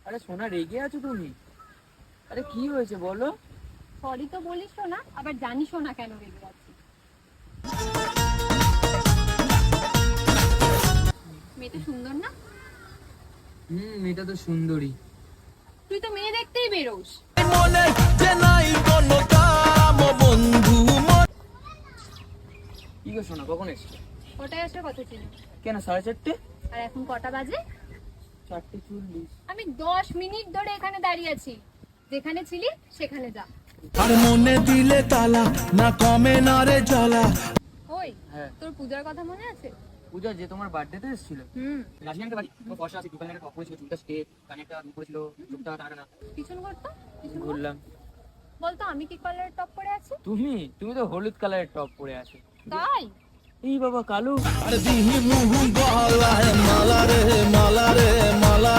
আরে সোনা রেগে আছো তুমি? আরে কি হয়েছে বলো? সরি তো বলিস না, আবার জানিসও না কেন রেগে যাচ্ছি। মেয়েটা সুন্দর না? মেয়েটা তো সুন্দরী। তুই তো মেয়ে দেখতেই বেরোস। কি গো সোনা, কখন এসছো? কটায় আসার কথা ছিল? কেন 4:30? আর এখন কটা বাজে? 4:40। আমি 10 মিনিট ধরে এখানে দাঁড়িয়ে আছি। যেখানে ছিলি সেখানে যা। আর মনে দিলে তালা না কমে না রে জ্বালা। ওই, হ্যাঁ। তোর পূজার কথা মনে আছে? পূজা যে তোমার বার্থডেতে এসেছিল? রাজনীকার বাড়ি তোমার ফর্সা আছে, দুকানের টপ করেছিল, চুলটা স্ট্রেট, কানে একটা করেছিল, চোখটা টানা। পিছন করতো? পিছন কর। ঘুরলাম। বলতো আমি কি কালারের টপ পরে আছি? তুমি তো হলুদ কালারের টপ পরে আছো। তাই? এই বাবা কালু। আর দিহি মুহু গলায় মালা রে মালা রে মালা।